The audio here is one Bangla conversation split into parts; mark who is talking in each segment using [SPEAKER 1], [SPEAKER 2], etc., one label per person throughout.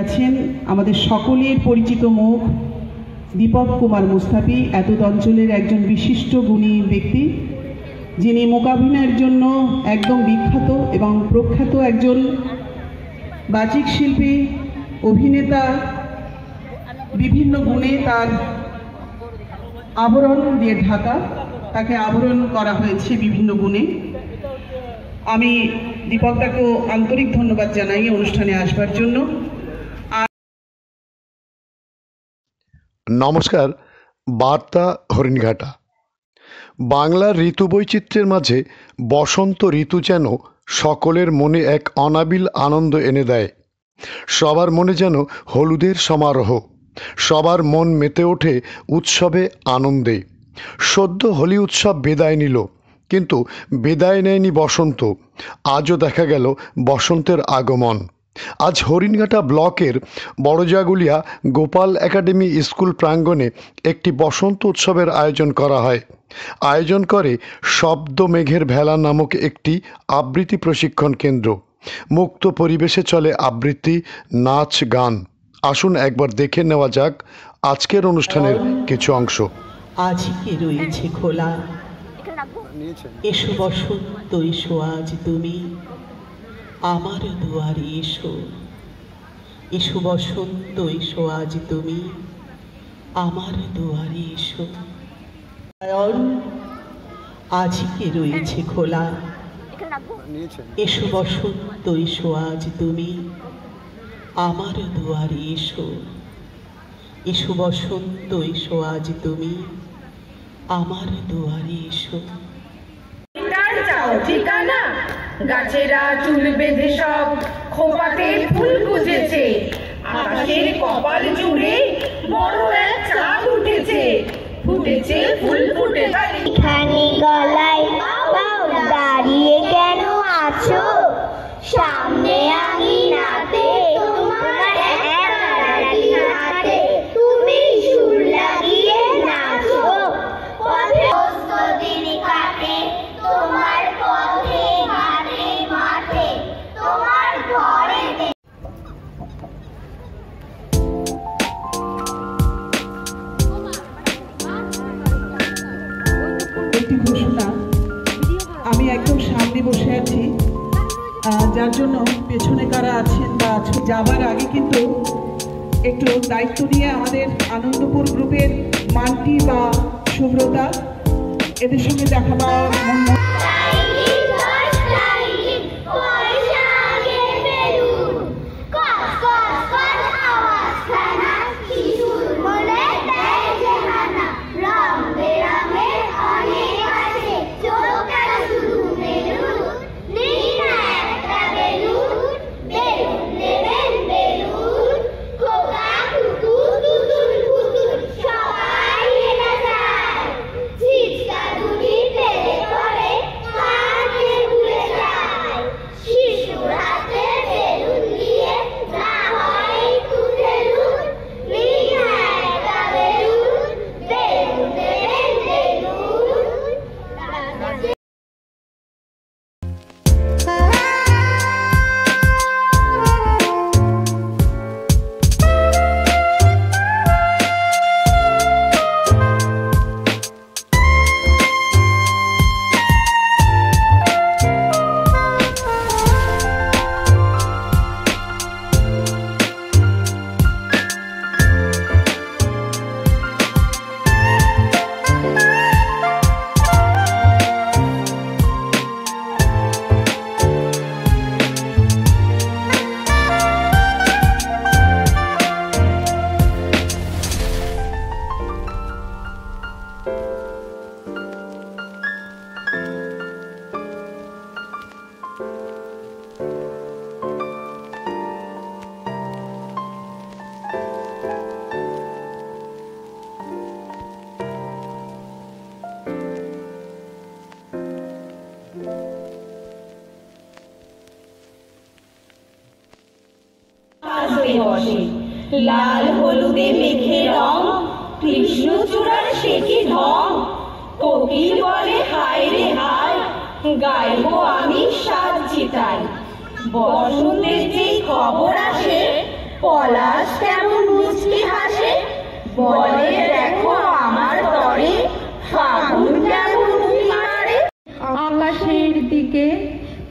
[SPEAKER 1] আছেন আমাদের সকলের পরিচিত মুখ দীপক কুমার মুস্তাফি, এতদ অঞ্চলের একজন বিশিষ্ট গুণী ব্যক্তি, যিনি মূকাভিনয়ের জন্য একদম বিখ্যাত এবং প্রখ্যাত একজন বাচিক শিল্পী, অভিনেতা। বিভিন্ন গুণে তার আবরণ দিয়ে ঢাকা, তাকে আবরণ করা হয়েছে বিভিন্ন গুণে। আমি দীপকদাকেও আন্তরিক ধন্যবাদ জানাই অনুষ্ঠানে আসবার জন্য।
[SPEAKER 2] নমস্কার। বার্তা হরিণঘাটা। বাংলার ঋতু বৈচিত্র্যের মাঝে বসন্ত ঋতু যেন সকলের মনে এক অনাবিল আনন্দ এনে দেয়। সবার মনে যেন হলুদের সমারোহ, সবার মন মেতে ওঠে উৎসবে, আনন্দে। সদ্য হোলি উৎসব বিদায় নিল, কিন্তু বিদায় নেয়নি বসন্ত। আজও দেখা গেল বসন্তের আগমন। আজ হরিণঘাটা ব্লকের বড়জাগুলিয়া গোপাল একাডেমি স্কুল প্রাঙ্গণে একটি বসন্ত উৎসবের আয়োজন করা হয়। আয়োজন করে শব্দ মেঘের ভেলা নামক একটি আবৃত্তি প্রশিক্ষণ কেন্দ্র। মুক্ত পরিবেশে চলে আবৃত্তি, নাচ, গান। আসুন একবার দেখে নেওয়া যাক আজকের অনুষ্ঠানের কিছু অংশ।
[SPEAKER 1] আজকে রয়েছে খোলা, এসো বসন্ত, এসো আজ তুমি আমার দুয়ারে, এসো এসো বসন্ত, এসো আজ তুমি আমার দুয়ারে, এসো। আজকে রয়েছে খোলা, এসো বসন্ত, এসো আজ তুমি আমার দুয়ারে, এসো এসো বসন্ত, এসো আজ তুমি আমার দুয়ারে, এসো।
[SPEAKER 3] ঠিকানা গাছেরা চুল বেঁধে সব খোপাতে ফুল গুজেছে, আকাশের কপাল জুড়ে বড় এক চাঁদ উঠেছে, ফুটেছে ফুল ফুটে।
[SPEAKER 4] এখানে গলায় দাঁড়িয়ে কেন আছো? সামনে আঙিনাতে তোমার হাতে তুমি সুর লাগিয়ে নাচো। পথে দিন কাটে তোমার পথে ঘাটে মাঠে তোমার ঘরে।
[SPEAKER 1] একটি ঘোষণা, আমি একদম সামনে বসে আছি, যার জন্য পেছনে কারা আছেন বা যাবার আগে কিন্তু একটু দায়িত্ব নিয়ে আমাদের আনন্দপুর গ্রুপের মান্টি বা সুব্রতা, এদের সঙ্গে দেখা পাওয়ার
[SPEAKER 3] লাল হলুদে মেঘে রং, কৃষ্ণচূড়ার সে কি ঢং। কোকিল বলে হায় রে হায়, গাইবো আমি সাজ চিতাই। বসন্তের যে খবর আসে পলাশ কেমন মুচকি হাসে, বলে দেখো আমার তরে ফাগুন কেমন উঁকি মারে।
[SPEAKER 5] আকাশের দিকে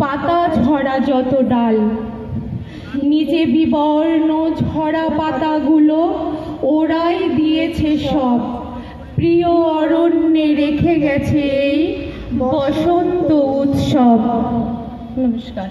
[SPEAKER 5] পাতা ঝরা যত ডাল, নিচে বিবর্ণ ঝরা পাতাগুলো ওরাই দিয়েছে সব, প্রিয় অরণ্যে রেখে গেছে এই বসন্ত উৎসব। নমস্কার।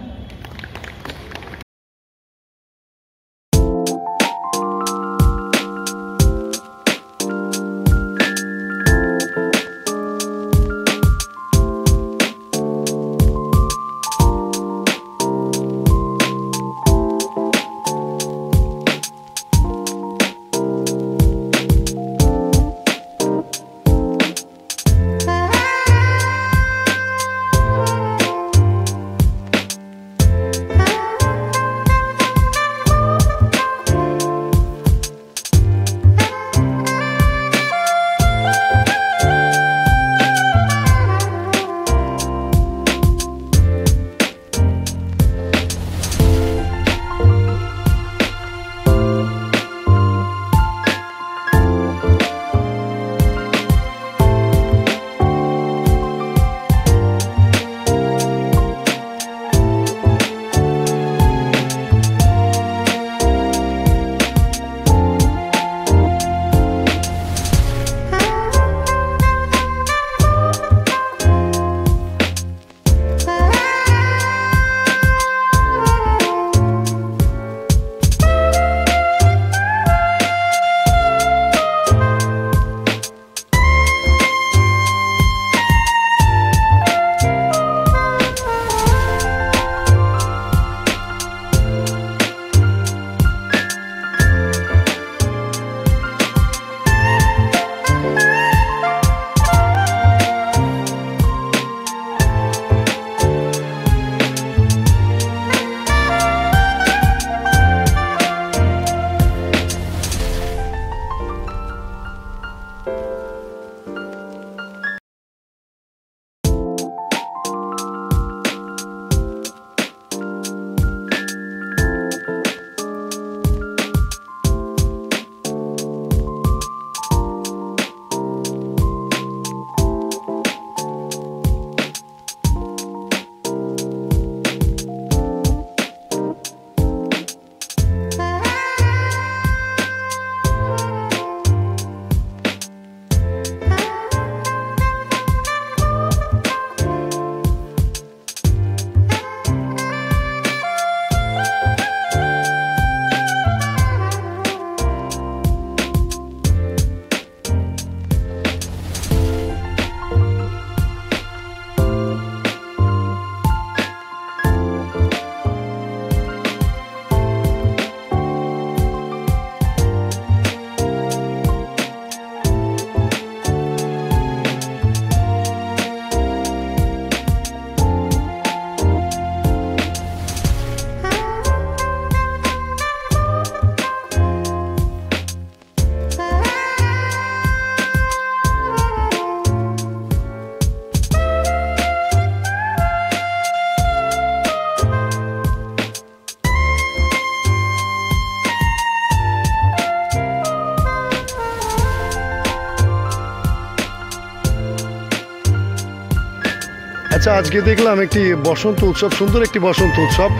[SPEAKER 2] আচ্ছা, আজকে দেখলাম একটি বসন্ত উৎসব, সুন্দর একটি বসন্ত উৎসব।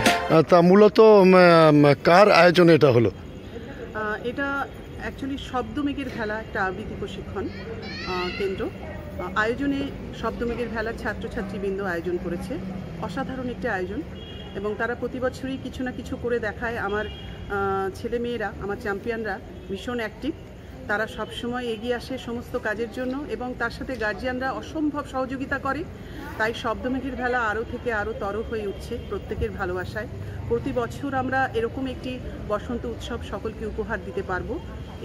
[SPEAKER 2] তা মূলত কার আয়োজনে এটা হলো?
[SPEAKER 1] এটা অ্যাকচুয়ালি শব্দমেঘের ভেলা, একটা আবৃত্তি প্রশিক্ষণ কেন্দ্র আয়োজনে শব্দমেঘের ভেলার ছাত্রছাত্রীবৃন্দ আয়োজন করেছে। অসাধারণ একটি আয়োজন, এবং তারা প্রতি বছরই কিছু না কিছু করে দেখায়। আমার ছেলেমেয়েরা, আমার চ্যাম্পিয়নরা ভীষণ অ্যাক্টিভ, তারা সবসময় এগিয়ে আসে সমস্ত কাজের জন্য, এবং তার সাথে গার্জিয়ানরা অসম্ভব সহযোগিতা করে। তাই শব্দমেঘের ভেলা আরও থেকে আরও তর হয়ে উঠছে প্রত্যেকের ভালোবাসায়। প্রতি বছর আমরা এরকম একটি বসন্ত উৎসব সকলকে উপহার দিতে পারবো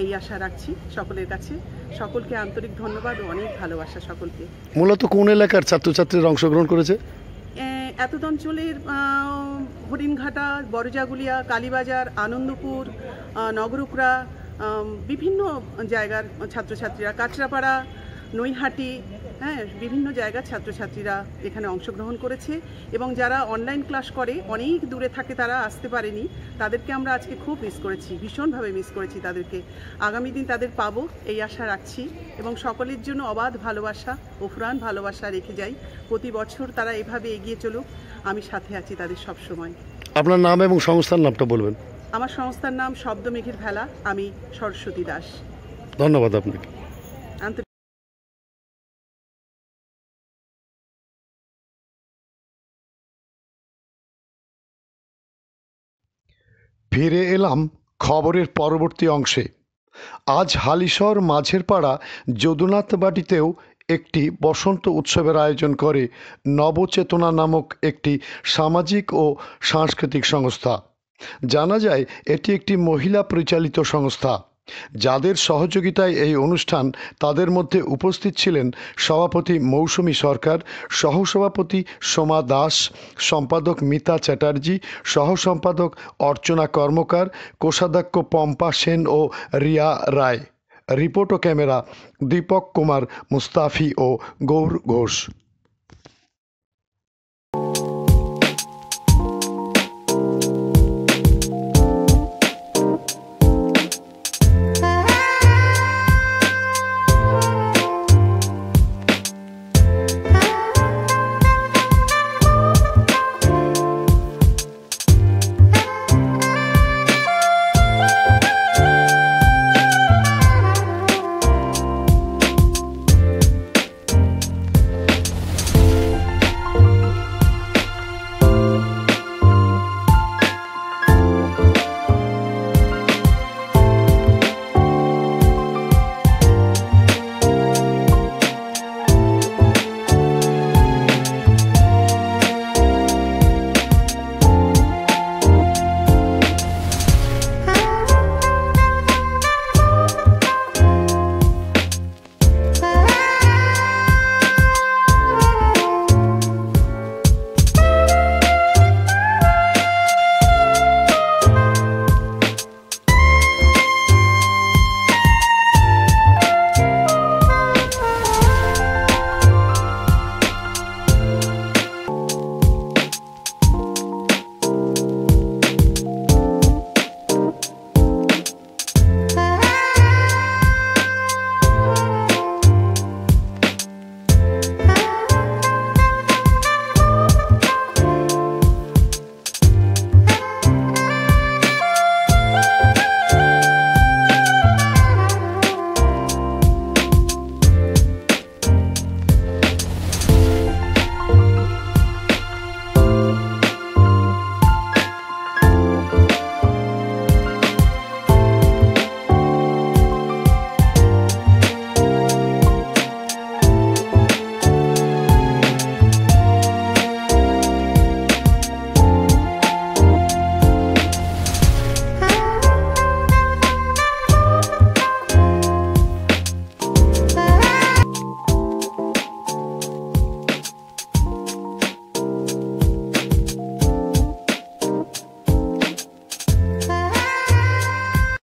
[SPEAKER 1] এই আশা রাখছি সকলের কাছে। সকলকে আন্তরিক ধন্যবাদ ও অনেক ভালোবাসা সকলকে।
[SPEAKER 2] মূলত কোন এলাকার ছাত্রছাত্রীরা অংশগ্রহণ করেছে?
[SPEAKER 1] এতদ অঞ্চলের হরিণঘাটা, বড়জাগুলিয়া, কালীবাজার, আনন্দপুর, নগরুকরা, বিভিন্ন জায়গার ছাত্রছাত্রীরা, কাঁচরাপাড়া, নৈহাটি, হ্যাঁ, বিভিন্ন জায়গার ছাত্রছাত্রীরা এখানে অংশগ্রহণ করেছে এবং যারা অনলাইন ক্লাস করে অনেক দূরে থাকে তারা আসতে পারেনি, তাদেরকে আমরা আজকে খুব মিস করেছি, ভীষণভাবে মিস করেছি তাদেরকে। আগামী দিন তাদের পাবো এই আশা রাখছি এবং সকলের জন্য অবাধ ভালোবাসা ও প্রাণ ভালোবাসা রেখে যাই। প্রতি বছর তারা এভাবে এগিয়ে চলুক, আমি সাথে আছি তাদের সব সময়।
[SPEAKER 2] আপনার নাম এবং সংস্থার নামটা বলবেন।
[SPEAKER 1] আমার সংস্থার নাম শব্দ মেঘের ভেলা, আমি সরস্বতী দাস।
[SPEAKER 2] ধন্যবাদ আপনাকে।
[SPEAKER 1] আন্তরিক
[SPEAKER 2] ফিরে এলাম খবরের পরবর্তী অংশে। আজ হালিশহর মাঝের পাড়া যদুনাথ বাটিতেও একটি বসন্ত উৎসবের আয়োজন করে নবচেতনা নামক একটি সামাজিক ও সাংস্কৃতিক সংস্থা। জানা যায় এটি একটি মহিলা পরিচালিত সংস্থা, যাদের সহযোগিতায় এই অনুষ্ঠান। তাদের মধ্যে উপস্থিত ছিলেন সভাপতি মৌসুমী সরকার, সহসভাপতি সোমা দাস, সম্পাদক মিতা চ্যাটার্জি, সহসম্পাদক অর্চনা কর্মকার, কোষাধ্যক্ষ পম্পা সেন ও রিয়া রায়। রিপোর্ট ও ক্যামেরা দীপক কুমার মুস্তাফি ও গৌর ঘোষ।